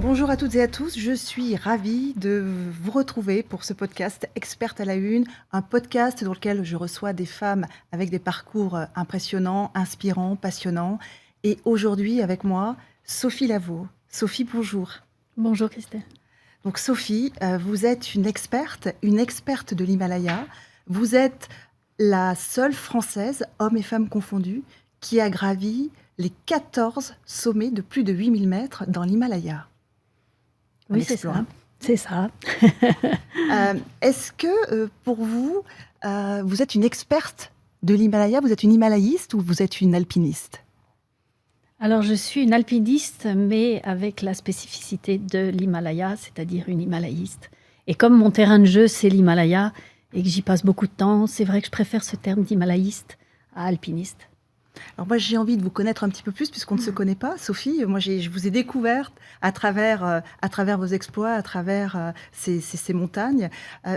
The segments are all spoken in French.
Bonjour à toutes et à tous, je suis ravie de vous retrouver pour ce podcast Experte à la Une, un podcast dans lequel je reçois des femmes avec des parcours impressionnants, inspirants, passionnants. Et aujourd'hui avec moi, Sophie Lavaux. Sophie, bonjour. Bonjour Christelle. Donc Sophie, vous êtes une experte de l'Himalaya. Vous êtes la seule Française, hommes et femmes confondus, qui a gravi les 14 sommets de plus de 8000 mètres dans l'Himalaya. Oui, c'est ça. C'est ça. Est-ce que pour vous, vous êtes une experte de l'Himalaya, vous êtes une himalayiste ou vous êtes une alpiniste? Alors, je suis une alpiniste, mais avec la spécificité de l'Himalaya, c'est-à-dire une himalayiste. Et comme mon terrain de jeu, c'est l'Himalaya, et que j'y passe beaucoup de temps, c'est vrai que je préfère ce terme d'himalayiste à alpiniste. Alors moi, j'ai envie de vous connaître un petit peu plus, puisqu'on ne se connaît pas. Sophie, moi, je vous ai découverte à travers vos exploits, à travers ces montagnes.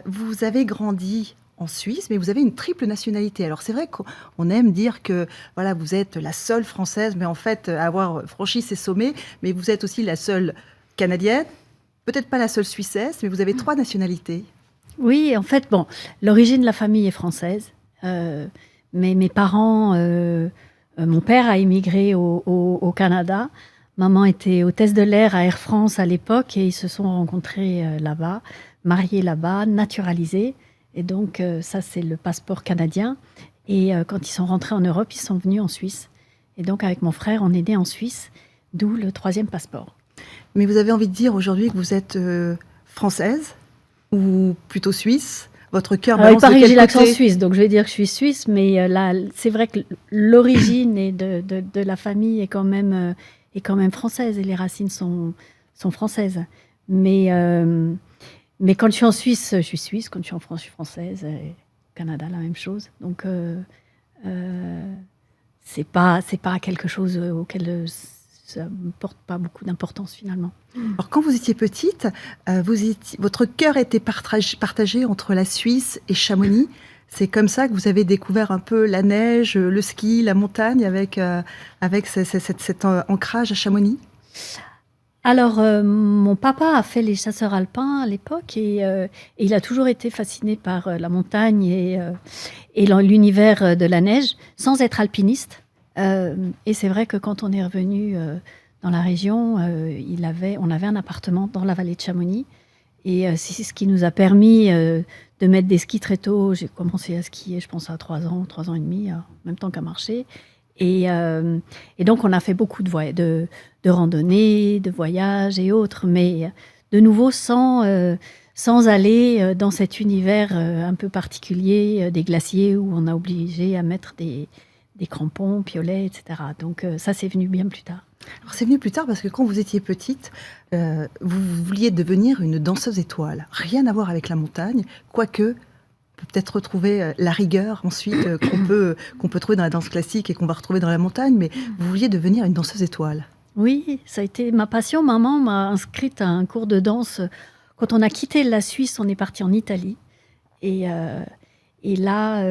Vous avez grandi en Suisse, mais vous avez une triple nationalité. Alors c'est vrai qu'on aime dire que voilà, vous êtes la seule Française, mais en fait, à avoir franchi ces sommets, mais vous êtes aussi la seule Canadienne, peut-être pas la seule Suissesse, mais vous avez 3 nationalités. Oui, en fait, bon, l'origine de la famille est française, mais mes parents... mon père a immigré au Canada. Maman était hôtesse de l'air à Air France à l'époque et ils se sont rencontrés là-bas, mariés là-bas, naturalisés. Et donc, ça, c'est le passeport canadien. Et quand ils sont rentrés en Europe, ils sont venus en Suisse. Et donc, avec mon frère, on est né en Suisse, d'où le 3e passeport. Mais vous avez envie de dire aujourd'hui que vous êtes française ou plutôt suisse? Votre cœur balance de quel côté? Il paraît que j'ai l'accent suisse, donc je vais dire que je suis suisse, mais là, c'est vrai que l'origine de la famille est quand même française et les racines sont françaises. Mais quand je suis en Suisse, je suis suisse. Quand je suis en France, je suis française. Et au Canada, la même chose. Donc, c'est pas quelque chose auquel ça ne porte pas beaucoup d'importance finalement. Alors, quand vous étiez petite, votre cœur était partagé entre la Suisse et Chamonix. C'est comme ça que vous avez découvert un peu la neige, le ski, la montagne, avec cet ancrage à Chamonix? Alors, mon papa a fait les chasseurs alpins à l'époque et il a toujours été fasciné par la montagne et l'univers de la neige, sans être alpiniste. Et c'est vrai que quand on est revenu dans la région, on avait un appartement dans la vallée de Chamonix. Et c'est ce qui nous a permis de mettre des skis très tôt. J'ai commencé à skier, je pense, à 3 ans et demi, en même temps qu'à marcher. Et donc, on a fait beaucoup de randonnées, de voyages et autres, mais de nouveau sans aller dans cet univers un peu particulier des glaciers où on a obligé à mettre des crampons, piolets, etc. Donc ça, c'est venu bien plus tard. Alors, c'est venu plus tard parce que quand vous étiez petite, vous vouliez devenir une danseuse étoile. Rien à voir avec la montagne, quoique peut-être retrouver la rigueur ensuite qu'on peut trouver dans la danse classique et qu'on va retrouver dans la montagne, mais vous vouliez devenir une danseuse étoile. Oui, ça a été ma passion. Maman m'a inscrite à un cours de danse. Quand on a quitté la Suisse, on est parti en Italie. Et là,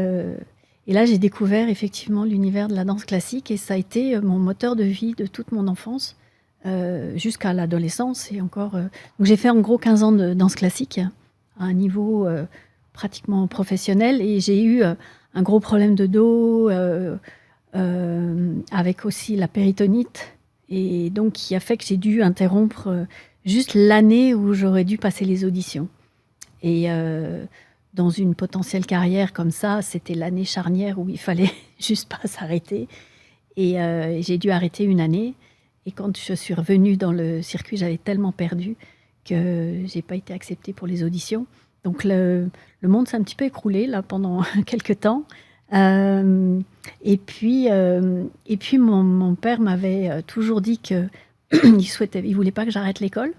j'ai découvert effectivement l'univers de la danse classique et ça a été mon moteur de vie de toute mon enfance jusqu'à l'adolescence. Et encore, donc j'ai fait en gros 15 ans de danse classique à un niveau pratiquement professionnel et j'ai eu un gros problème de dos avec aussi la péritonite et donc qui a fait que j'ai dû interrompre juste l'année où j'aurais dû passer les auditions. Et dans une potentielle carrière comme ça, c'était l'année charnière où il fallait juste pas s'arrêter. Et j'ai dû arrêter une année. Et quand je suis revenue dans le circuit, j'avais tellement perdu que j'ai pas été acceptée pour les auditions. Donc le monde s'est un petit peu écroulé là pendant quelques temps. Et puis mon père m'avait toujours dit que il voulait pas que j'arrête l'école.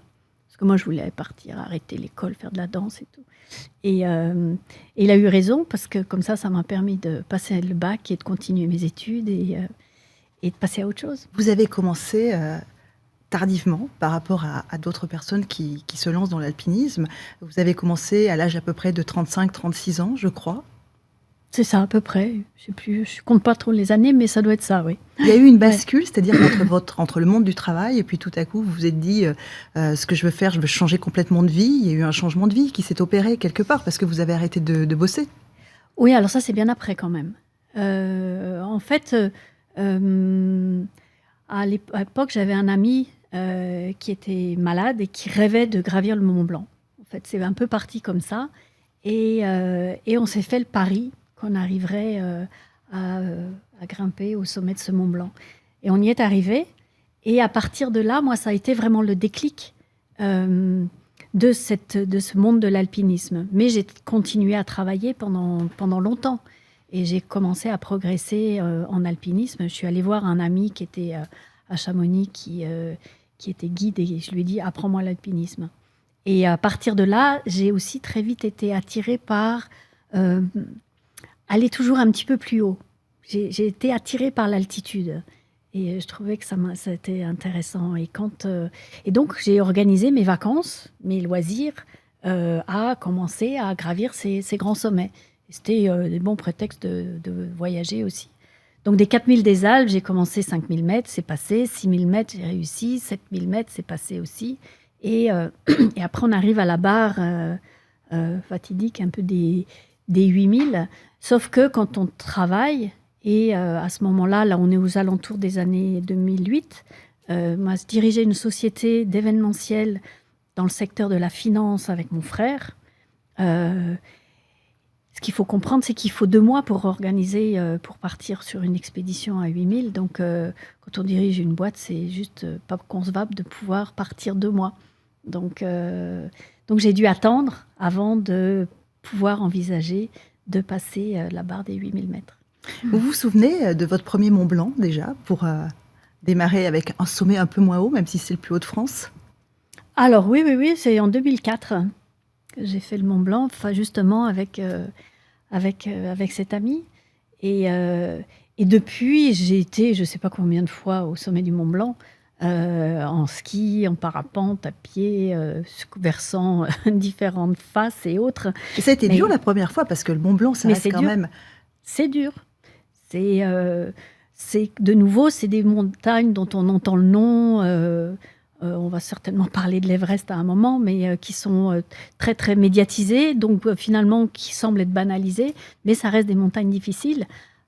Parce que moi, je voulais partir, arrêter l'école, faire de la danse et tout. Et il a eu raison, parce que comme ça m'a permis de passer le bac et de continuer mes études et de passer à autre chose. Vous avez commencé tardivement par rapport à d'autres personnes qui se lancent dans l'alpinisme. Vous avez commencé à l'âge à peu près de 35-36 ans, je crois. C'est ça à peu près. Je sais plus, je compte pas trop les années, mais ça doit être ça, oui. Il y a eu une Ouais. bascule, c'est-à-dire entre le monde du travail et puis tout à coup, vous vous êtes dit, ce que je veux faire, je veux changer complètement de vie. Il y a eu un changement de vie qui s'est opéré quelque part parce que vous avez arrêté de bosser. Oui, alors ça, c'est bien après quand même. En fait, à l'époque, j'avais un ami qui était malade et qui rêvait de gravir le Mont Blanc. En fait, c'est un peu parti comme ça. Et on s'est fait le pari qu'on arriverait à grimper au sommet de ce Mont Blanc. Et on y est arrivé. Et à partir de là, moi, ça a été vraiment le déclic de ce monde de l'alpinisme. Mais j'ai continué à travailler pendant longtemps. Et j'ai commencé à progresser en alpinisme. Je suis allée voir un ami qui était à Chamonix, qui était guide, et je lui ai dit « Apprends-moi l'alpinisme ». Et à partir de là, j'ai aussi très vite été attirée par aller toujours un petit peu plus haut. J'ai été attirée par l'altitude. Et je trouvais que ça a été intéressant. Et donc, j'ai organisé mes vacances, mes loisirs, à commencer à gravir ces grands sommets. Et c'était des bons prétextes de voyager aussi. Donc, des 4000 des Alpes, j'ai commencé 5000 mètres, c'est passé. 6000 mètres, j'ai réussi. 7000 mètres, c'est passé aussi. Et après, on arrive à la barre fatidique, un peu des 8000. Sauf que quand on travaille, et à ce moment-là, là, on est aux alentours des années 2008, moi, je dirigeais une société d'événementiel dans le secteur de la finance avec mon frère. Ce qu'il faut comprendre, c'est qu'il faut 2 mois pour organiser, pour partir sur une expédition à 8000. Donc, quand on dirige une boîte, c'est juste pas concevable de pouvoir partir 2 mois. Donc j'ai dû attendre avant de pouvoir envisager de passer la barre des 8000 mètres. Vous vous souvenez de votre premier Mont Blanc déjà, pour démarrer avec un sommet un peu moins haut, même si c'est le plus haut de France? Alors oui, c'est en 2004 que j'ai fait le Mont Blanc, enfin justement avec cet ami. Et depuis, j'ai été, je ne sais pas combien de fois au sommet du Mont Blanc, en ski, en parapente, à pied, versant différentes faces et autres. Et ça a été dur la première fois, parce que le Mont Blanc, ça reste quand même... C'est dur. C'est de nouveau, c'est des montagnes dont on entend le nom. On va certainement parler de l'Everest à un moment, mais qui sont très très médiatisées, donc finalement qui semblent être banalisées, mais ça reste des montagnes difficiles.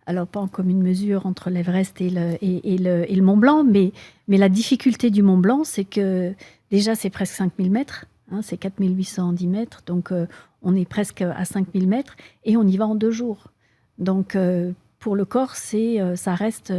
Alors pas en commune mesure entre l'Everest et le Mont Blanc, mais la difficulté du Mont Blanc, c'est que déjà c'est presque 5000 mètres, hein, c'est 4810 mètres, donc on est presque à 5000 mètres et on y va en 2 jours. Donc pour le corps, ça reste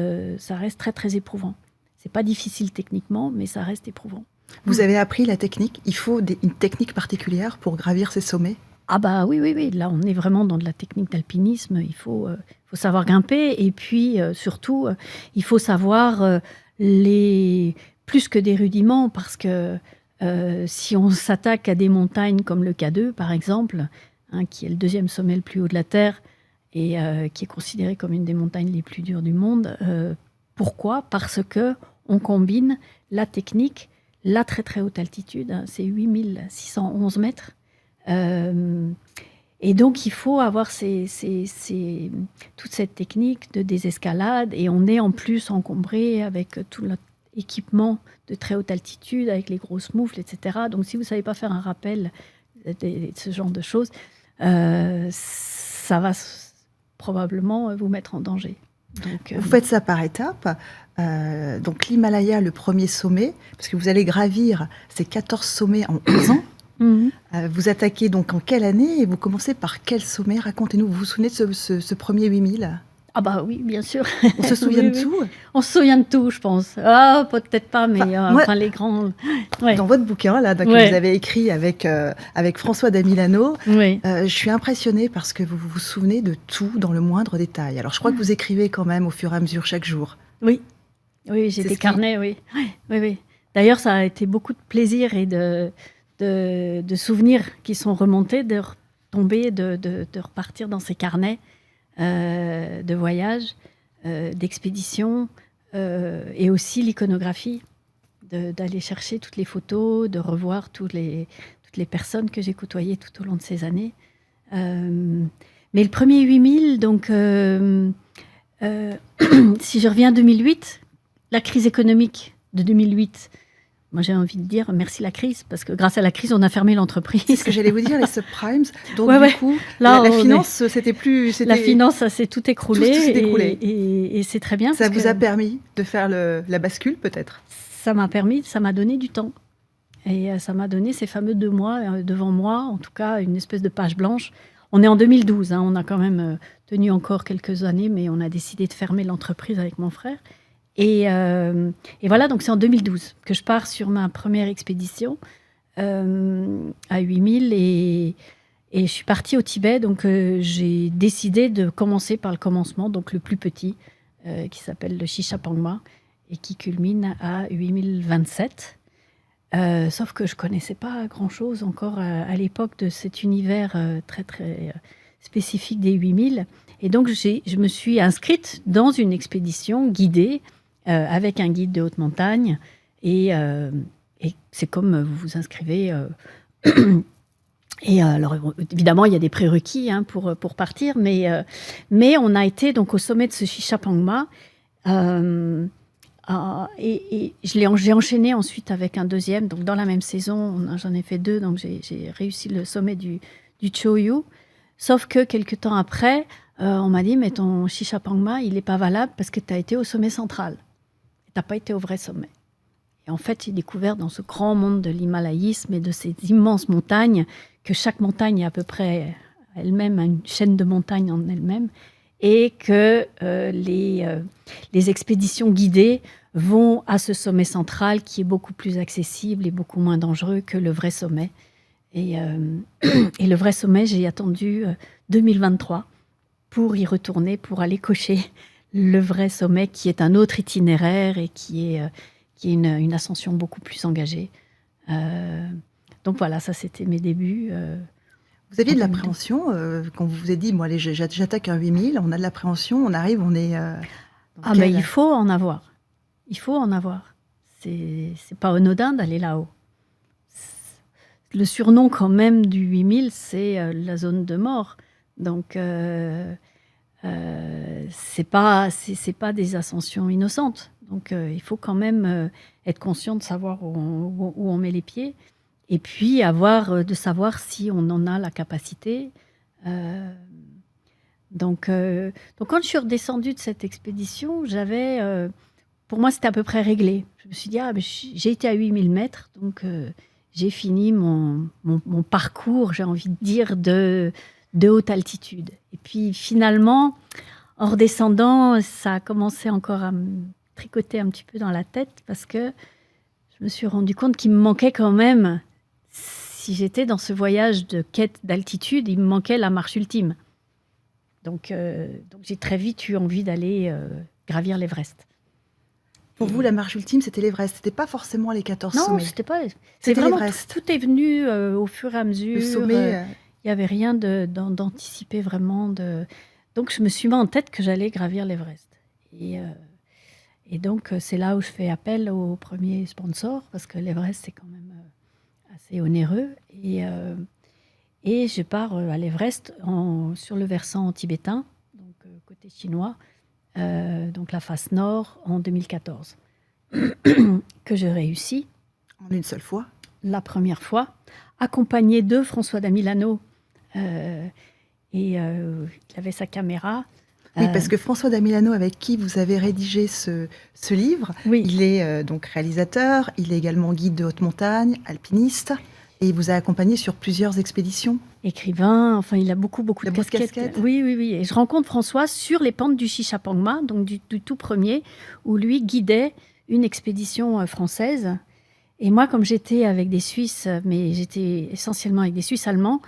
très très éprouvant. C'est pas difficile techniquement, mais ça reste éprouvant. Vous avez appris la technique? Il faut une technique particulière pour gravir ces sommets? Ah bah oui. Là, on est vraiment dans de la technique d'alpinisme. Il faut savoir grimper et puis surtout, il faut savoir plus que des rudiments, parce que si on s'attaque à des montagnes comme le K2, par exemple, hein, qui est le 2e sommet le plus haut de la Terre et qui est considéré comme une des montagnes les plus dures du monde. Pourquoi? Parce que on combine la technique, la très très haute altitude, hein, c'est 8611 mètres. Et donc, il faut avoir toute cette technique de désescalade. Et on est en plus encombré avec tout notre équipement de très haute altitude, avec les grosses moufles, etc. Donc, si vous ne savez pas faire un rappel de ce genre de choses, ça va probablement vous mettre en danger. Donc, vous faites ça par étapes. Donc, l'Himalaya, le premier sommet, parce que vous allez gravir ces 14 sommets en 11 ans. Vous attaquez donc en quelle année et vous commencez par quel sommet? Racontez-nous, vous vous souvenez de ce premier 8000? Ah bah oui, bien sûr. On se souvient de tout? On se souvient de tout, je pense. Ah, peut-être pas, mais les grands... Ouais. Dans votre bouquin, là, que vous avez écrit avec François Damilano, je suis impressionnée parce que vous vous souvenez de tout dans le moindre détail. Alors, je crois que vous écrivez quand même au fur et à mesure, chaque jour. Oui, j'ai des carnets, oui. D'ailleurs, ça a été beaucoup de plaisir et de souvenirs qui sont remontés, de retomber, de repartir dans ces carnets de voyage, d'expédition, et aussi l'iconographie, d'aller chercher toutes les photos, de revoir toutes les personnes que j'ai côtoyées tout au long de ces années. Mais le premier 8000, donc, si je reviens à 2008, la crise économique de 2008, moi j'ai envie de dire merci la crise, parce que grâce à la crise, on a fermé l'entreprise. C'est ce que j'allais vous dire, les subprimes. Donc Ouais, du coup, là, la finance, la finance, ça s'est tout écroulé. Tout s'est écroulé. Et c'est très bien. Ça vous a permis de faire la bascule, peut-être? Ça m'a donné du temps. Et ça m'a donné ces fameux 2 mois devant moi, en tout cas une espèce de page blanche. On est en 2012, hein, on a quand même tenu encore quelques années, mais on a décidé de fermer l'entreprise avec mon frère. Et voilà, donc c'est en 2012 que je pars sur ma première expédition à 8000 et je suis partie au Tibet. Donc j'ai décidé de commencer par le commencement, donc le plus petit, qui s'appelle le Shishapangma et qui culmine à 8027. Sauf que je ne connaissais pas grand-chose encore à l'époque de cet univers très, très spécifique des 8000. Et donc, je me suis inscrite dans une expédition guidée avec un guide de haute montagne. Et c'est comme vous vous inscrivez. Et alors, évidemment, il y a des prérequis hein, pour partir. Mais on a été donc au sommet de ce Shishapangma. Et j'ai enchaîné ensuite avec un deuxième. Donc, dans la même saison, j'en ai fait 2. Donc, j'ai réussi le sommet du Choyu. Sauf que quelques temps après, on m'a dit, mais ton Shishapangma, il n'est pas valable parce que tu as été au sommet central. Tu n'as pas été au vrai sommet. Et en fait, j'ai découvert dans ce grand monde de l'himalayisme et de ces immenses montagnes, que chaque montagne est à peu près elle-même une chaîne de montagnes en elle-même, et que les expéditions guidées vont à ce sommet central qui est beaucoup plus accessible et beaucoup moins dangereux que le vrai sommet. Et le vrai sommet, j'ai attendu 2023 pour y retourner, pour aller cocher le vrai sommet qui est un autre itinéraire et qui est une ascension beaucoup plus engagée. Donc voilà, ça c'était mes débuts. Vous aviez de l'appréhension quand vous vous êtes dit, moi, allez, j'attaque un 8000, on a de l'appréhension, on arrive, on est... mais il faut en avoir. Il faut en avoir. C'est pas anodin d'aller là-haut. Le surnom quand même du 8000, c'est la zone de mort. Donc, c'est pas des ascensions innocentes. Donc, il faut quand même être conscient de savoir où on met les pieds. Et puis, de savoir si on en a la capacité. Donc, quand je suis redescendue de cette expédition, pour moi, c'était à peu près réglé. Je me suis dit, j'ai été à 8000 mètres, donc j'ai fini mon parcours, j'ai envie de dire, de haute altitude. Et puis, finalement, en redescendant, ça a commencé encore à me tricoter un petit peu dans la tête parce que je me suis rendu compte qu'il me manquait quand même, si j'étais dans ce voyage de quête d'altitude, il me manquait la marche ultime. Donc j'ai très vite eu envie d'aller gravir l'Everest. Pour vous, la marche ultime, c'était l'Everest. C'était pas forcément les 14 sommets. Non, c'était pas. C'est vraiment tout est venu au fur et à mesure. Le sommet. Il n'y avait rien d'anticiper vraiment. Donc je me suis mis en tête que j'allais gravir l'Everest. Et donc c'est là où je fais appel au premier sponsor parce que l'Everest c'est quand même assez onéreux. Et je pars à l'Everest sur le versant tibétain, donc côté chinois. Donc la face nord en 2014, que je réussis. En une seule fois? La première fois, accompagné de François Damilano. Il avait sa caméra. Oui, parce que François Damilano, avec qui vous avez rédigé ce livre, oui. Il est donc réalisateur, il est également guide de haute montagne, alpiniste, et il vous a accompagné sur plusieurs expéditions. Écrivain, enfin il a beaucoup de casquettes. Oui. Et je rencontre François sur les pentes du Shishapangma, donc du tout premier, où lui guidait une expédition française. Et moi, comme j'étais avec des Suisses, mais j'étais essentiellement avec des Suisses allemands,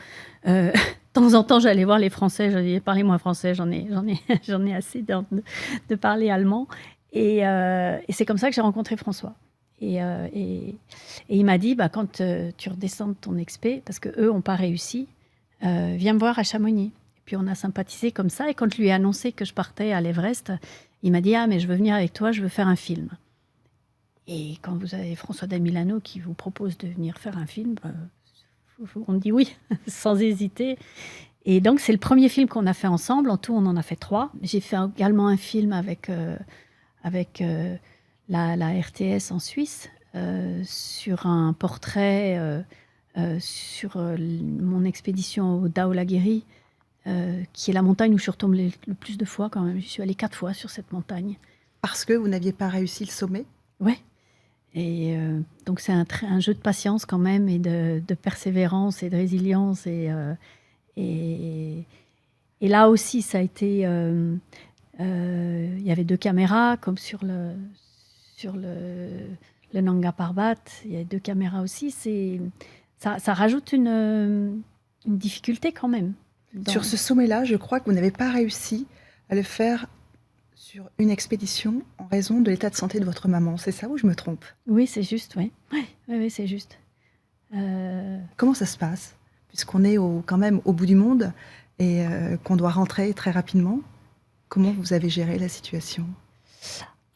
de temps en temps j'allais voir les Français, je disais parlez-moi français, j'en ai assez de parler allemand. Et c'est comme ça que j'ai rencontré François. Et il m'a dit, quand tu redescends de ton expé, parce qu'eux n'ont pas réussi, viens me voir à Chamonix. Et puis on a sympathisé comme ça. Et quand je lui ai annoncé que je partais à l'Everest, il m'a dit, mais je veux venir avec toi, je veux faire un film. Et quand vous avez François Damilano qui vous propose de venir faire un film, on dit oui, sans hésiter. Et donc, c'est le premier film qu'on a fait ensemble. En tout, on en a fait 3. J'ai fait également un film avec la RTS en Suisse sur un portrait sur mon expédition au Daoulagiri, qui est la montagne où je suis retombée le plus de fois quand même. Je suis allée 4 fois sur cette montagne. Parce que vous n'aviez pas réussi le sommet? Ouais. Et donc, c'est un jeu de patience quand même, et de persévérance et de résilience. Et là aussi, ça a été... il y avait 2 caméras, comme sur le Nanga Parbat. Il y a 2 caméras aussi. Ça rajoute une difficulté quand même. Sur ce sommet-là, je crois que vous n'avez pas réussi à le faire sur une expédition en raison de l'état de santé de votre maman. C'est ça ou je me trompe? Oui, c'est juste, oui. Oui, c'est juste. Comment ça se passe? Puisqu'on est quand même au bout du monde et qu'on doit rentrer très rapidement. Comment vous avez géré la situation?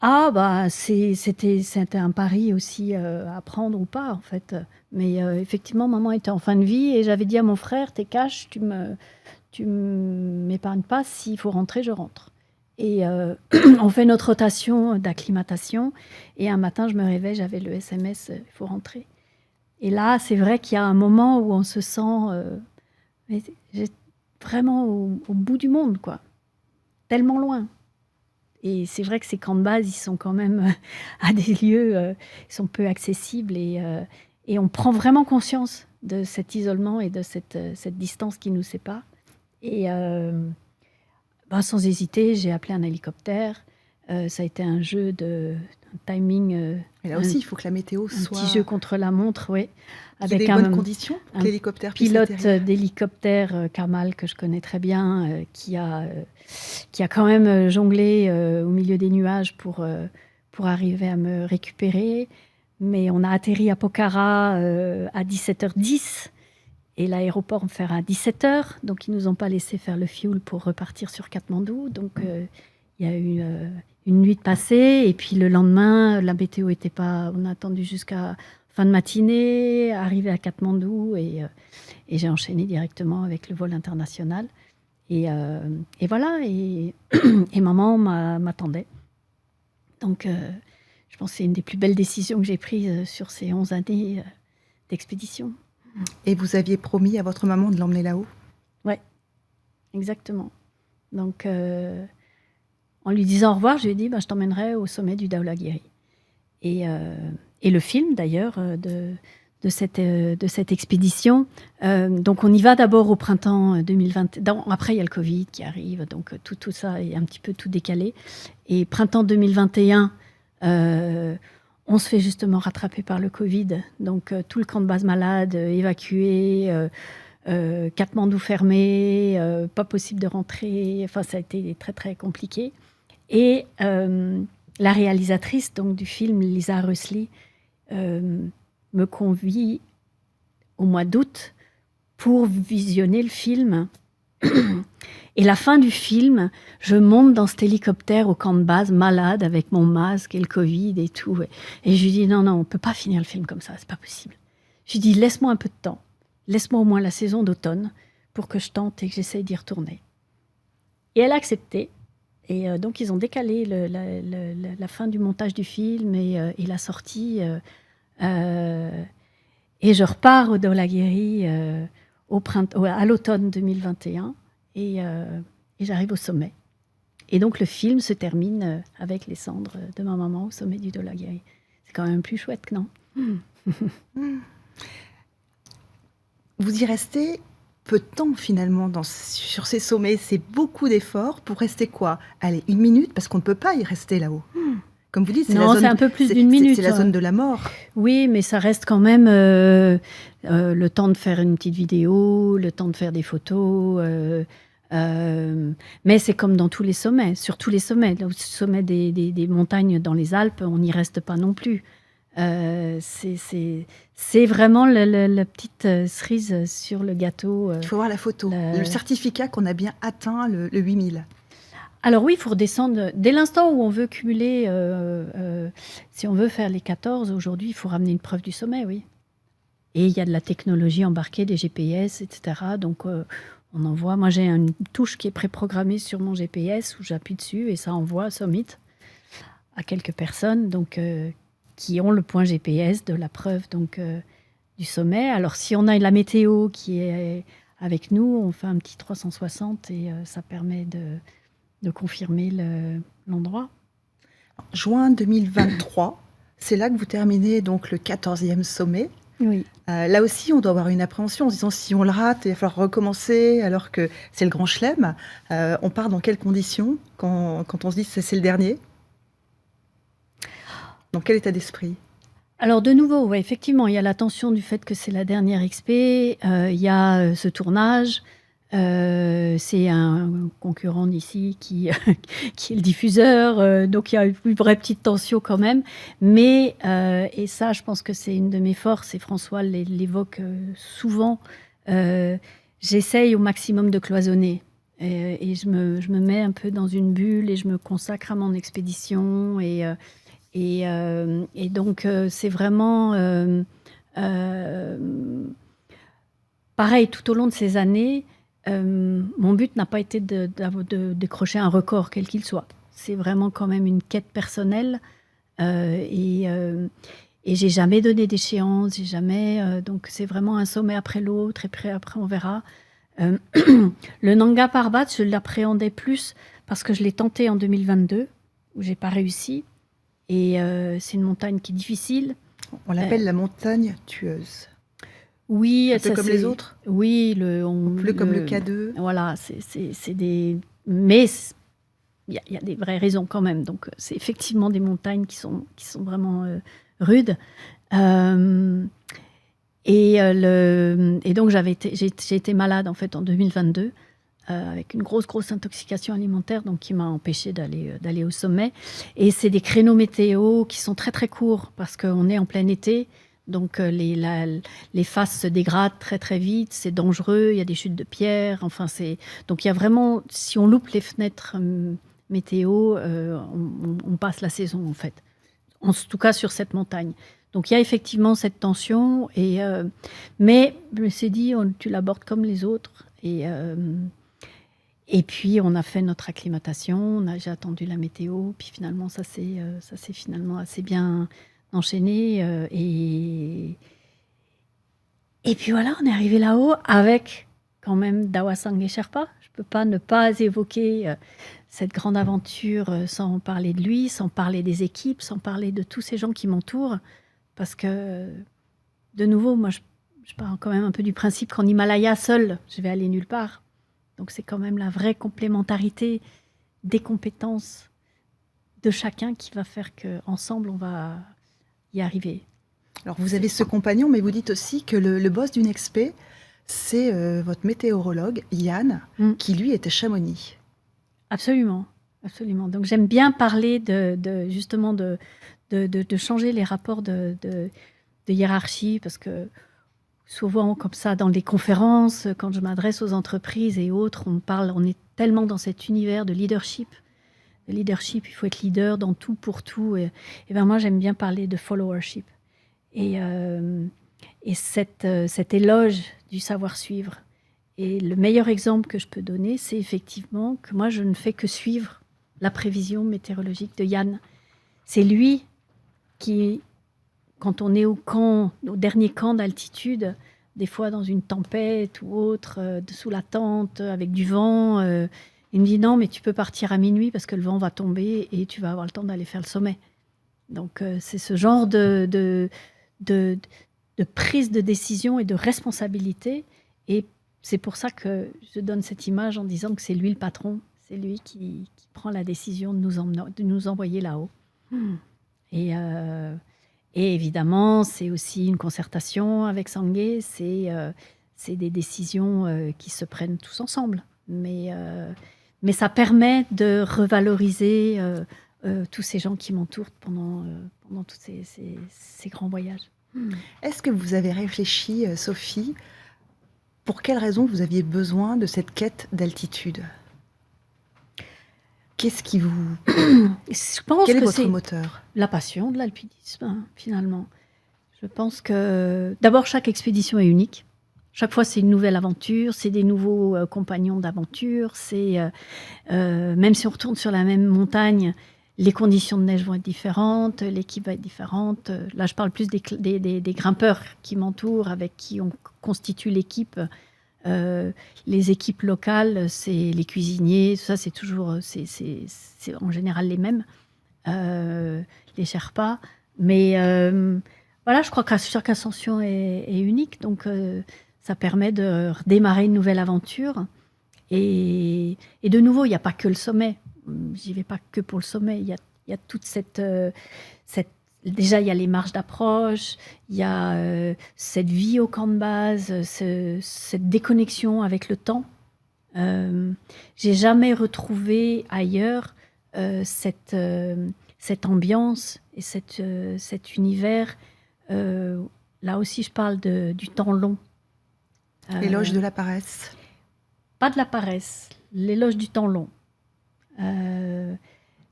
Ah, bah, c'était un pari aussi à prendre ou pas, en fait. Mais effectivement, maman était en fin de vie et j'avais dit à mon frère, t'es cash, tu m'épargnes pas, s'il faut rentrer, je rentre. Et on fait notre rotation d'acclimatation. Et un matin, je me réveille, j'avais le SMS, il faut rentrer. Et là, c'est vrai qu'il y a un moment où on se sent vraiment au bout du monde, quoi. Tellement loin. Et c'est vrai que ces camps de base, ils sont quand même à des lieux, ils sont peu accessibles. Et on prend vraiment conscience de cet isolement et de cette distance qui nous sépare. Et sans hésiter, j'ai appelé un hélicoptère. Ça a été un jeu de timing. Et là aussi, il faut que la météo soit... Un petit jeu contre la montre, oui. Avec des bonnes conditions pour que l'hélicoptère puisse atterrir. Pilote d'hélicoptère, Kamal, que je connais très bien, qui a quand même jonglé au milieu des nuages pour arriver à me récupérer. Mais on a atterri à Pokhara à 17h10 et l'aéroport me fera à 17h. Donc, ils ne nous ont pas laissé faire le fuel pour repartir sur Katmandou. Donc, il y a eu une nuit de passée. Et puis, le lendemain, la météo n'était pas... On a attendu jusqu'à fin de matinée, arrivé à Katmandou. Et j'ai enchaîné directement avec le vol international. Et voilà. Et maman m'attendait. Donc, je pense que c'est une des plus belles décisions que j'ai prises sur ces 11 années d'expédition. Et vous aviez promis à votre maman de l'emmener là-haut? Ouais, exactement. Donc, en lui disant au revoir, je lui ai dit je t'emmènerai au sommet du Daoulagiri. Et le film, d'ailleurs, de cette expédition. Donc, on y va d'abord au printemps 2020. Après, il y a le Covid qui arrive, donc tout ça est un petit peu tout décalé. Et printemps 2021, on se fait justement rattraper par le Covid. Donc, tout le camp de base malade évacué, Katmandou fermé, pas possible de rentrer. Enfin, ça a été très, très compliqué. Et la réalisatrice donc, du film, Lisa Rusli, me convie au mois d'août pour visionner le film. Et la fin du film, je monte dans cet hélicoptère au camp de base, malade, avec mon masque et le Covid et tout. Et je lui dis, non, on ne peut pas finir le film comme ça, c'est pas possible. Je lui dis, laisse-moi un peu de temps. Laisse-moi au moins la saison d'automne pour que je tente et que j'essaye d'y retourner. Et elle a accepté. Et donc, ils ont décalé la fin du montage du film et la sortie. Et je repars au Daoulagiri à l'automne 2021 et j'arrive au sommet. Et donc, le film se termine avec les cendres de ma maman au sommet du Daoulagiri. C'est quand même plus chouette, non? Vous y restez peu de temps finalement sur ces sommets. C'est beaucoup d'efforts pour rester quoi? Allez, 1 minute, parce qu'on ne peut pas y rester là-haut. Comme vous dites, c'est un peu plus d'1 minute. C'est la zone de la mort. Oui, mais ça reste quand même le temps de faire une petite vidéo, le temps de faire des photos. Mais c'est comme dans tous les sommets, sur tous les sommets. Au sommet des montagnes dans les Alpes, on n'y reste pas non plus. C'est vraiment la petite cerise sur le gâteau. Il faut voir la photo, le certificat qu'on a bien atteint le 8000. Alors oui, il faut redescendre. Dès l'instant où on veut cumuler, si on veut faire les 14, aujourd'hui, il faut ramener une preuve du sommet, oui. Et il y a de la technologie embarquée, des GPS, etc. Donc On envoie. Moi, j'ai une touche qui est préprogrammée sur mon GPS où j'appuie dessus et ça envoie Summit à quelques personnes donc, qui ont le point GPS de la preuve donc, du sommet. Alors, si on a la météo qui est avec nous, on fait un petit 360 et ça permet de confirmer l'endroit. Juin 2023, c'est là que vous terminez donc le 14e sommet. Oui. Là aussi, on doit avoir une appréhension en se disant si on le rate, il va falloir recommencer alors que c'est le grand chelem. On part dans quelles conditions quand on se dit que c'est le dernier? Dans quel état d'esprit? Alors de nouveau, ouais, effectivement, il y a la tension du fait que c'est la dernière XP, il y a ce tournage, c'est un concurrent d'ici qui, qui est le diffuseur, donc il y a une vraie petite tension quand même. Mais, et ça, je pense que c'est une de mes forces, et François l'évoque souvent, j'essaye au maximum de cloisonner. Et je me mets un peu dans une bulle et je me consacre à mon expédition. Et donc, c'est vraiment pareil tout au long de ces années. Mon but n'a pas été de décrocher un record, quel qu'il soit. C'est vraiment quand même une quête personnelle. Et j'ai jamais donné d'échéance, j'ai jamais. Donc, c'est vraiment un sommet après l'autre, et après, on verra. Le Nanga Parbat, je l'appréhendais plus parce que je l'ai tenté en 2022, où j'ai pas réussi. Et c'est une montagne qui est difficile. On l'appelle la montagne tueuse. Oui, un peu comme les autres. Oui, comme le K2. Voilà, c'est des. Mais il y a des vraies raisons quand même. Donc c'est effectivement des montagnes qui sont vraiment rudes. Et donc j'ai été malade en fait en 2022. Avec une grosse intoxication alimentaire, donc qui m'a empêchée d'aller au sommet. Et c'est des créneaux météo qui sont très courts parce qu'on est en plein été, donc les faces se dégradent très vite, c'est dangereux, il y a des chutes de pierres, enfin donc il y a vraiment, si on loupe les fenêtres météo, on passe la saison en fait, en tout cas sur cette montagne. Donc il y a effectivement cette tension, mais je me suis dit, tu l'abordes comme les autres, et puis, on a fait notre acclimatation, j'ai attendu la météo, puis finalement, ça s'est finalement assez bien enchaîné. Et puis voilà, on est arrivé là-haut avec quand même Dawa Sangye Sherpa. Je ne peux pas ne pas évoquer cette grande aventure sans parler de lui, sans parler des équipes, sans parler de tous ces gens qui m'entourent. Parce que, de nouveau, moi, je pars quand même un peu du principe qu'en Himalaya, seul, je vais aller nulle part. Donc c'est quand même la vraie complémentarité des compétences de chacun qui va faire qu'ensemble, on va y arriver. Alors vous avez ce compagnon, mais vous dites aussi que le boss d'une expé, c'est votre météorologue, Yann, qui lui était Chamonix. Absolument. Donc j'aime bien parler justement de changer les rapports de hiérarchie, parce que souvent, comme ça, dans les conférences, quand je m'adresse aux entreprises et autres, on est tellement dans cet univers de leadership. Le leadership, il faut être leader dans tout, pour tout. Et ben moi, j'aime bien parler de followership. Et cet éloge du savoir-suivre. Et le meilleur exemple que je peux donner, c'est effectivement que moi, je ne fais que suivre la prévision météorologique de Yann. C'est lui qui... Quand on est au dernier camp d'altitude, des fois dans une tempête ou autre, sous la tente, avec du vent, il me dit non, mais tu peux partir à minuit parce que le vent va tomber et tu vas avoir le temps d'aller faire le sommet. Donc c'est ce genre de prise de décision et de responsabilité. Et c'est pour ça que je donne cette image en disant que c'est lui le patron, c'est lui qui prend la décision de nous envoyer là-haut. Et évidemment, c'est aussi une concertation avec Sangye, c'est des décisions qui se prennent tous ensemble. Mais ça permet de revaloriser tous ces gens qui m'entourent pendant tous ces grands voyages. Est-ce que vous avez réfléchi, Sophie, pour quelles raisons vous aviez besoin de cette quête d'altitude ? Qu'est-ce qui vous... Je pense Quel est que votre c'est moteur ? la passion de l'alpinisme, finalement. Je pense que, d'abord, chaque expédition est unique. Chaque fois, c'est une nouvelle aventure, c'est des nouveaux compagnons d'aventure. Même si on retourne sur la même montagne, les conditions de neige vont être différentes, l'équipe va être différente. Là, je parle plus des grimpeurs qui m'entourent, avec qui on constitue l'équipe. Les équipes locales, c'est les cuisiniers, tout ça, c'est toujours, c'est en général les mêmes, les Sherpas. Mais voilà, je crois que chaque ascension est unique, donc ça permet de redémarrer une nouvelle aventure. Et de nouveau, il n'y a pas que le sommet. J'y vais pas que pour le sommet. Il y a toute déjà, il y a les marches d'approche, il y a cette vie au camp de base, cette déconnexion avec le temps. J'ai jamais retrouvé ailleurs cette ambiance et cet univers. Là aussi, je parle du temps long. L'éloge de la paresse. Pas de la paresse, l'éloge du temps long.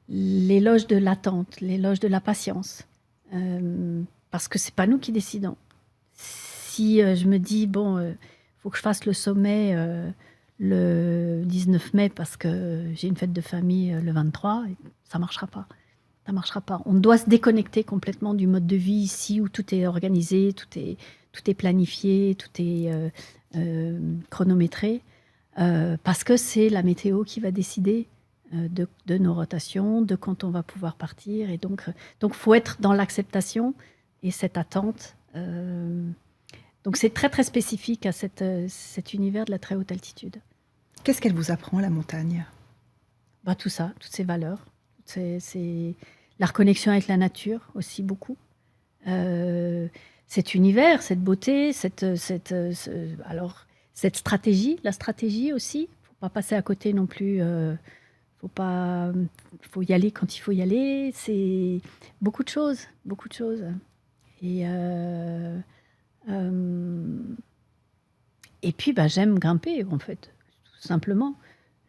L'éloge de l'attente, l'éloge de la patience. Parce que c'est pas nous qui décidons. Si je me dis, bon, faut que je fasse le sommet le 19 mai parce que j'ai une fête de famille le 23, ça marchera pas. Ça marchera pas. On doit se déconnecter complètement du mode de vie ici où tout est organisé, tout est planifié, tout est chronométré, parce que c'est la météo qui va décider de nos rotations, de quand on va pouvoir partir. Et donc, faut être dans l'acceptation et cette attente. Donc, c'est très, très spécifique à cet univers de la très haute altitude. Qu'est-ce qu'elle vous apprend, la montagne ? Tout ça, toutes ces valeurs. C'est la reconnexion avec la nature aussi, beaucoup. Cet univers, cette beauté, cette stratégie, la stratégie aussi. Il ne faut pas passer à côté non plus. Faut y aller quand il faut y aller. C'est beaucoup de choses. Et puis, j'aime grimper, en fait, tout simplement.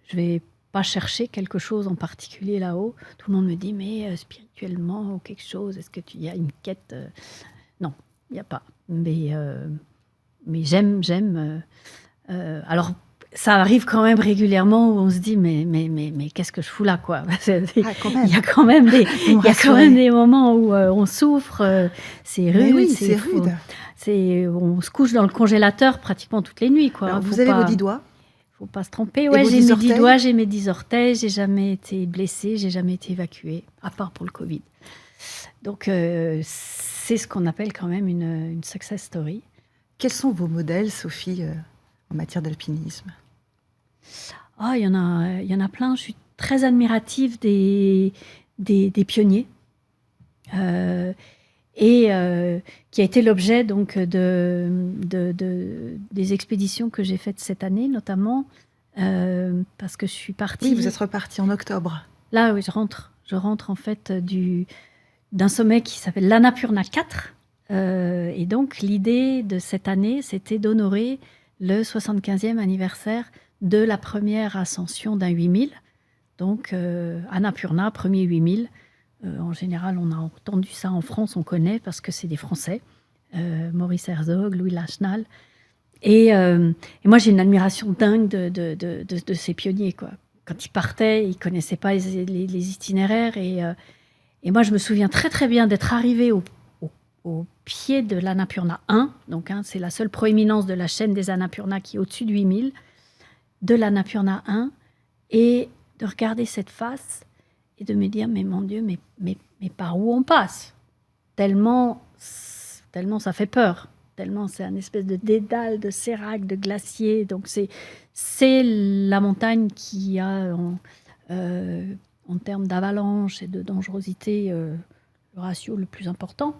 Je vais pas chercher quelque chose en particulier là-haut. Tout le monde me dit, mais spirituellement, ou quelque chose, est-ce qu'il y a une quête Non, il n'y a pas. Mais j'aime. Alors, ça arrive quand même régulièrement où on se dit mais qu'est-ce que je fous là, quoi. Il y a quand même des moments où on souffre, c'est rude. Oui, c'est rude. On se couche dans le congélateur pratiquement toutes les nuits, quoi. Alors, vous avez vos 10 doigts. Faut pas se tromper. Ouais, j'ai mes 10 doigts, j'ai mes 10 orteils, j'ai jamais été blessée, j'ai jamais été évacuée, à part pour le Covid. Donc c'est ce qu'on appelle quand même une success story. Quels sont vos modèles, Sophie, en matière d'alpinisme ? Il y en a plein. Je suis très admirative des pionniers, et qui a été l'objet donc des expéditions que j'ai faites cette année, notamment parce que je suis partie. Oui, vous êtes repartie en octobre. Là, oui, je rentre en fait d'un sommet qui s'appelle l'Annapurna 4. Et donc, l'idée de cette année, c'était d'honorer le 75e anniversaire de la première ascension d'un 8000. Donc, Annapurna, premier 8000. En général, on a entendu ça en France, on connaît parce que c'est des Français. Maurice Herzog, Louis Lachenal. Et moi, j'ai une admiration dingue de ces pionniers, quoi. Quand ils partaient, ils ne connaissaient pas les itinéraires. Et moi, je me souviens très, très bien d'être arrivée au pied de l'Annapurna 1. Donc, c'est la seule proéminence de la chaîne des Annapurna qui est au-dessus de 8000, de l'Annapurna 1, et de regarder cette face et de me dire, mais mon Dieu, mais par où on passe ? Tellement ça fait peur. Tellement c'est un espèce de dédale, de sérac, de glacier. Donc, c'est la montagne qui a, en termes d'avalanche et de dangerosité, le ratio le plus important.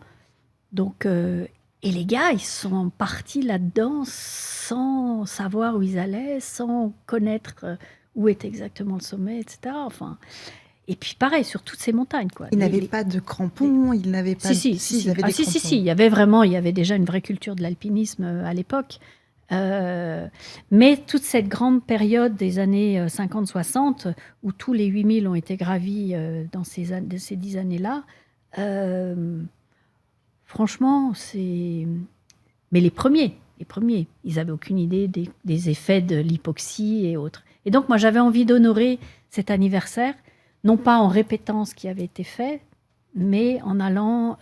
Donc, et les gars, ils sont partis là-dedans sans savoir où ils allaient, sans connaître où était exactement le sommet, etc. Enfin, et puis pareil, sur toutes ces montagnes, quoi. Ils n'avaient pas de crampons, ils n'avaient pas... Si, ils avaient des crampons. il y avait déjà une vraie culture de l'alpinisme à l'époque. Mais toute cette grande période des années 50-60, où tous les 8000 ont été gravis dans ces 10 années-là, franchement, c'est... Mais les premiers, les premiers. Ils n'avaient aucune idée des effets de l'hypoxie et autres. Et donc, moi, j'avais envie d'honorer cet anniversaire, non pas en répétant ce qui avait été fait, mais en allant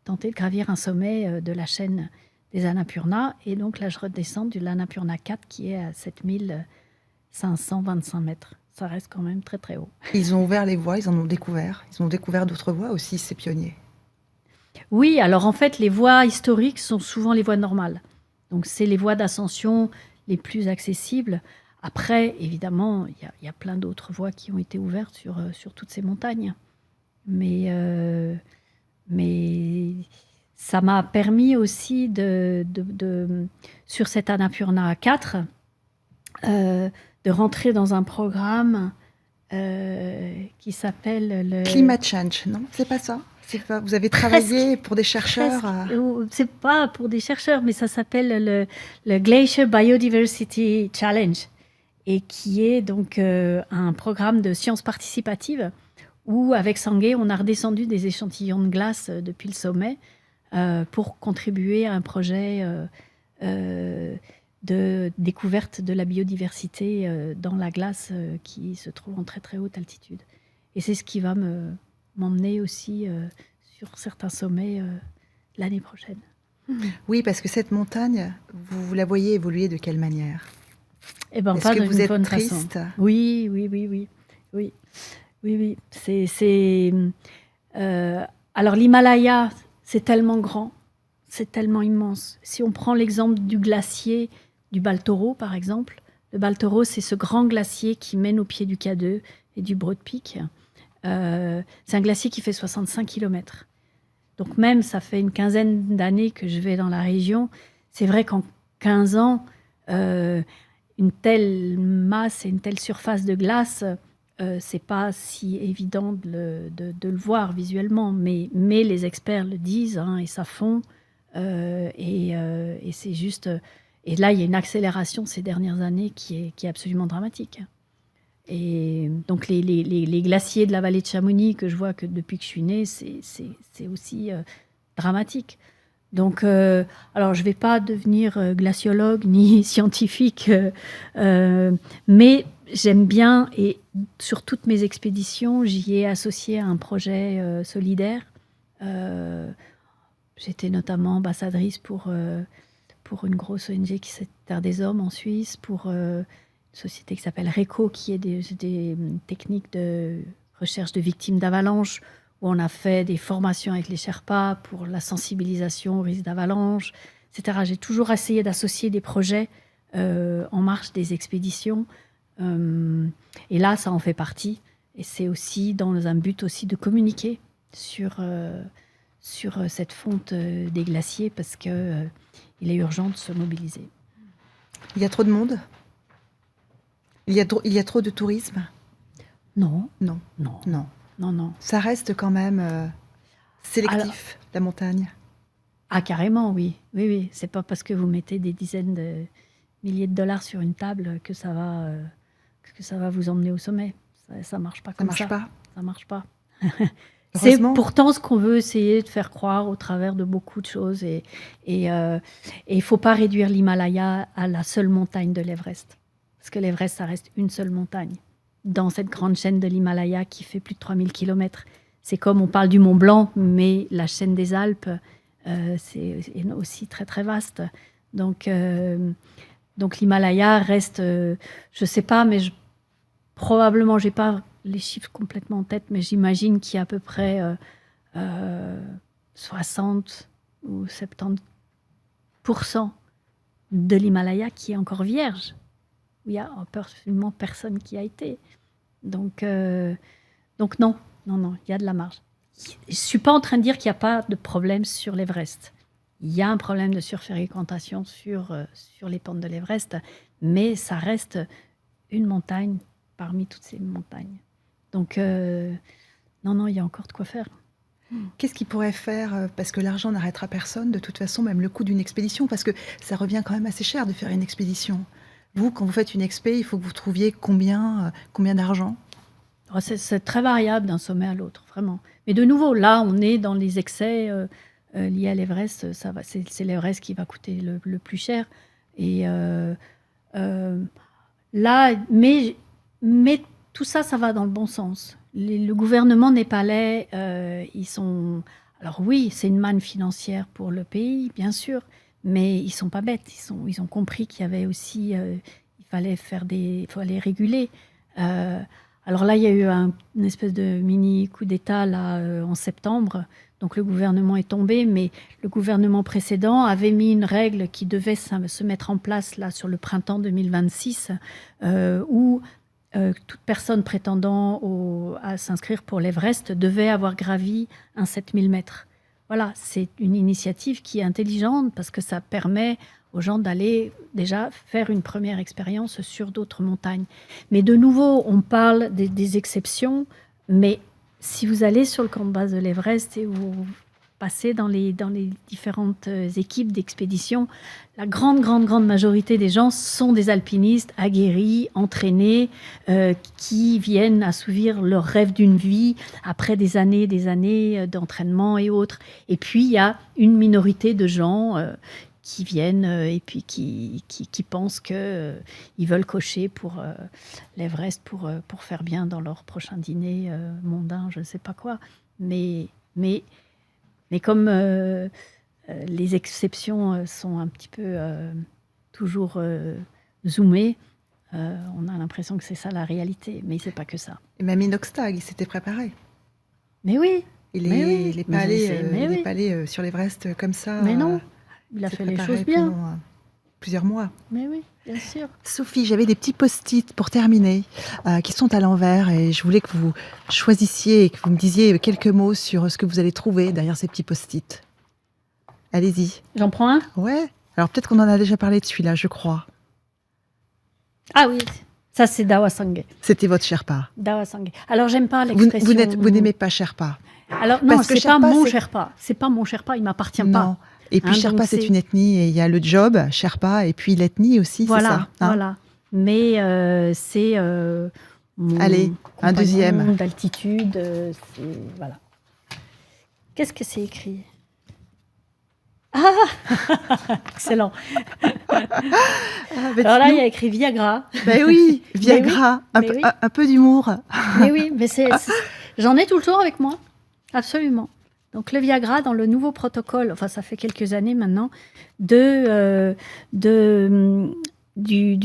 tenter de gravir un sommet de la chaîne des Annapurna. Et donc, là, je redescends du l'Annapurna 4 qui est à 7525 mètres. Ça reste quand même très, très haut. Ils ont ouvert les voies, ils en ont découvert. Ils ont découvert d'autres voies aussi, ces pionniers. Oui, alors en fait, les voies historiques sont souvent les voies normales. Donc, c'est les voies d'ascension les plus accessibles. Après, évidemment, il y a plein d'autres voies qui ont été ouvertes sur toutes ces montagnes. Mais ça m'a permis aussi sur cette Annapurna 4, de rentrer dans un programme qui s'appelle le... Climate Change, non? C'est pas ça? Vous avez travaillé pour des chercheurs C'est pas pour des chercheurs, mais ça s'appelle le Glacier Biodiversity Challenge, et qui est donc un programme de sciences participatives où, avec Sangué, on a redescendu des échantillons de glace depuis le sommet pour contribuer à un projet de découverte de la biodiversité dans la glace qui se trouve en très très haute altitude. Et c'est ce qui va m'emmener aussi sur certains sommets l'année prochaine. Oui, parce que cette montagne, vous la voyez évoluer de quelle manière? Eh ben, Est-ce que vous êtes triste? Oui. Alors l'Himalaya, c'est tellement grand, c'est tellement immense. Si on prend l'exemple du glacier du Baltoro, par exemple, le Baltoro, c'est ce grand glacier qui mène au pied du K2 et du Broad Peak. C'est un glacier qui fait 65 km. Donc même, ça fait une quinzaine d'années que je vais dans la région. C'est vrai qu'en 15 ans, une telle masse et une telle surface de glace, c'est pas si évident de le voir visuellement, mais les experts le disent, hein, et ça fond. Et c'est juste... Et là, il y a une accélération ces dernières années qui est absolument dramatique. Et donc les glaciers de la vallée de Chamonix, que je vois que depuis que je suis née, c'est aussi dramatique. Donc, alors je ne vais pas devenir glaciologue ni scientifique, mais j'aime bien, et sur toutes mes expéditions, j'y ai associé à un projet solidaire. J'étais notamment ambassadrice pour une grosse ONG qui s'appelle Terre des Hommes en Suisse, pour une société qui s'appelle RECO, qui est des techniques de recherche de victimes d'avalanche, où on a fait des formations avec les Sherpas pour la sensibilisation au risque d'avalanche, etc. J'ai toujours essayé d'associer des projets en marge des expéditions. Et là, ça en fait partie. Et c'est aussi dans un but aussi de communiquer sur cette fonte des glaciers, parce qu'il est urgent de se mobiliser. Il y a trop de monde? Il y a trop de tourisme? Non. Non. Non. Non. Non, non. Ça reste quand même sélectif, la montagne. Ah, carrément, oui. Oui, oui. C'est pas parce que vous mettez des dizaines de milliers de dollars sur une table que ça va vous emmener au sommet. Ça marche pas comme ça. Ça marche pas. C'est pourtant ce qu'on veut essayer de faire croire au travers de beaucoup de choses. Et il faut pas réduire l'Himalaya à la seule montagne de l'Everest. Parce que l'Everest, ça reste une seule montagne. Dans cette grande chaîne de l'Himalaya qui fait plus de 3000 km. C'est comme on parle du Mont Blanc, mais la chaîne des Alpes, c'est aussi très très vaste. Donc l'Himalaya reste, je sais pas, mais probablement, j'ai pas les chiffres complètement en tête, mais j'imagine qu'il y a à peu près 60 ou 70% de l'Himalaya qui est encore vierge, où il y a absolument personne qui a été. Donc non, il y a de la marge. Je ne suis pas en train de dire qu'il n'y a pas de problème sur l'Everest. Il y a un problème de surfréquentation sur les pentes de l'Everest, mais ça reste une montagne parmi toutes ces montagnes. Donc, non, il y a encore de quoi faire. Qu'est-ce qu'il pourrait faire? Parce que l'argent n'arrêtera personne, de toute façon, même le coût d'une expédition, parce que ça revient quand même assez cher de faire une expédition. Vous, quand vous faites une expé, il faut que vous trouviez combien d'argent? C'est très variable d'un sommet à l'autre, vraiment. Mais de nouveau, là, on est dans les excès liées à l'Everest, c'est l'Everest qui va coûter le plus cher. Et là, mais tout ça, ça va dans le bon sens. Le gouvernement népalais, ils sont... Alors oui, c'est une manne financière pour le pays, bien sûr, mais ils sont pas bêtes. Ils ont compris qu'il y avait aussi... il fallait réguler. Alors là, il y a eu une espèce de mini coup d'État là, en septembre. Donc le gouvernement est tombé, mais le gouvernement précédent avait mis une règle qui devait se mettre en place là sur le printemps 2026, où toute personne prétendant à s'inscrire pour l'Everest devait avoir gravi un 7000 mètres. Voilà, c'est une initiative qui est intelligente parce que ça permet aux gens d'aller déjà faire une première expérience sur d'autres montagnes. Mais de nouveau, on parle des exceptions, mais si vous allez sur le camp de base de l'Everest et vous passez dans les différentes équipes d'expédition, la grande majorité des gens sont des alpinistes aguerris, entraînés, qui viennent assouvir leur rêve d'une vie après des années d'entraînement et autres. Et puis, il y a une minorité de gens qui viennent et puis qui pensent qu'ils veulent cocher pour l'Everest pour faire bien dans leur prochain dîner mondain, je ne sais pas quoi. Mais comme les exceptions sont un petit peu toujours zoomées, on a l'impression que c'est ça la réalité, mais c'est pas que ça. Et même Inoxtag, il s'était préparé. Mais oui. Il n'est pas allé sur l'Everest comme ça. Mais non. Il a fait les choses bien. Pendant plusieurs mois. Mais oui, bien sûr. Sophie, j'avais des petits post-it pour terminer, qui sont à l'envers, et je voulais que vous choisissiez et que vous me disiez quelques mots sur ce que vous allez trouver derrière ces petits post-it. Allez-y. J'en prends un ? Ouais. Alors peut-être qu'on en a déjà parlé de celui-là, je crois. Ah oui, ça c'est Dawa Sangay. C'était votre Sherpa. Dawa Sangay. Alors j'aime pas l'expression... Vous n'aimez pas Sherpa. Alors non, c'est pas mon Sherpa. C'est pas mon Sherpa, il m'appartient pas. Et puis Sherpa, c'est une ethnie, et il y a le job, Sherpa, et puis l'ethnie aussi, voilà, c'est ça. Voilà. Mais c'est allez, un deuxième. D'altitude, voilà. Qu'est-ce que c'est écrit ? Ah excellent. Alors là, il y a écrit Viagra. Ben oui, Viagra, un peu d'humour. Mais oui, mais j'en ai tout le temps avec moi, absolument. Donc le Viagra, dans le nouveau protocole, enfin ça fait quelques années maintenant, du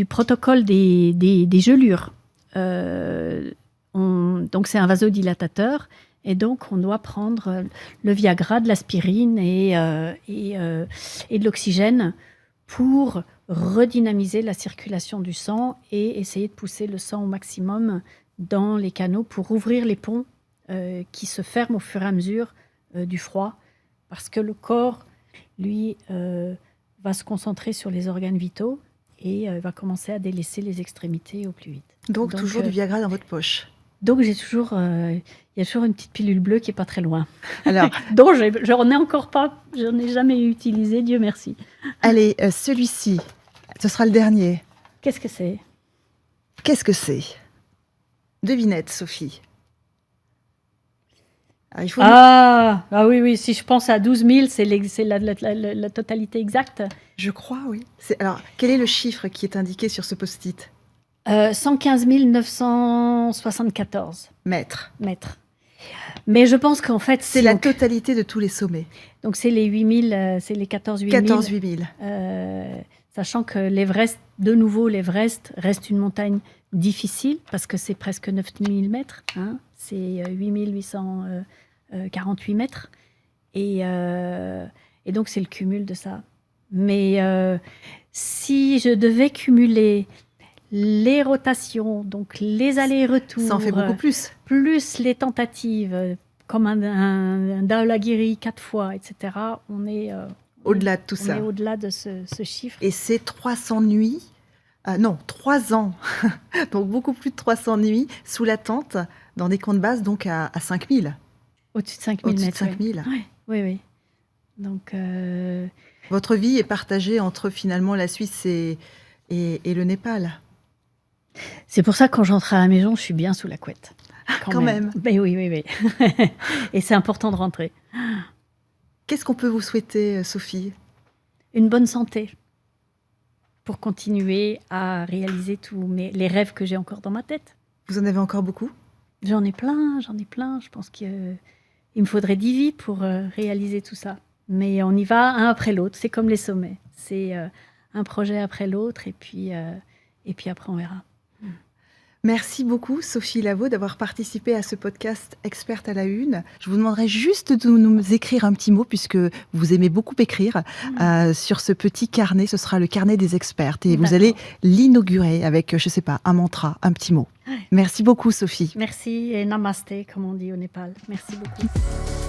protocole des gelures. Donc c'est un vasodilatateur, et donc on doit prendre le Viagra, de l'aspirine et de l'oxygène pour redynamiser la circulation du sang et essayer de pousser le sang au maximum dans les canaux pour ouvrir les ponts qui se ferment au fur et à mesure du froid, parce que le corps, lui, va se concentrer sur les organes vitaux et va commencer à délaisser les extrémités au plus vite. Donc toujours du Viagra dans votre poche. Donc il y a toujours une petite pilule bleue qui est pas très loin. Alors, donc j'en ai encore pas, j'en ai jamais utilisé, Dieu merci. Allez, celui-ci, ce sera le dernier. Qu'est-ce que c'est ? Qu'est-ce que c'est ? Devinette, Sophie. Alors, oui, si je pense à 12 000, c'est la totalité exacte. Je crois, oui. Alors, quel est le chiffre qui est indiqué sur ce post-it ? 115 974 mètres. Mais je pense qu'en fait... C'est la totalité de tous les sommets. Donc c'est les 8000, c'est les 14 8000. Sachant que l'Everest, de nouveau, l'Everest reste une montagne difficile, parce que c'est presque 9000 mètres, hein, c'est 8848 mètres, et donc c'est le cumul de ça. Mais si je devais cumuler les rotations, donc les allers-retours... Ça en fait beaucoup plus. Plus les tentatives, comme un Dhaulagiri 4 fois, etc., on est... au-delà de tout ça. On est au-delà de ce chiffre. Et c'est 300 nuits, 3 ans, donc beaucoup plus de 300 nuits sous la tente, dans des camps de base, donc à 5000. Au-dessus de 5000 mètres. Au-dessus de 5000. Oui. Donc, votre vie est partagée entre finalement la Suisse et le Népal. C'est pour ça que quand j'entre à la maison, je suis bien sous la couette. Quand même. Ben oui. Et c'est important de rentrer. Qu'est-ce qu'on peut vous souhaiter, Sophie? Une bonne santé pour continuer à réaliser tous les rêves que j'ai encore dans ma tête. Vous en avez encore beaucoup? J'en ai plein. Je pense qu'il me faudrait 10 vies pour réaliser tout ça. Mais on y va un après l'autre. C'est comme les sommets. C'est un projet après l'autre et puis après on verra. Merci beaucoup, Sophie Lavaux, d'avoir participé à ce podcast Experte à la Une. Je vous demanderai juste de nous écrire un petit mot, puisque vous aimez beaucoup écrire, sur ce petit carnet. Ce sera le carnet des expertes. Et vous allez l'inaugurer avec, je ne sais pas, un mantra, un petit mot. Ouais. Merci beaucoup, Sophie. Merci et namasté, comme on dit au Népal. Merci beaucoup.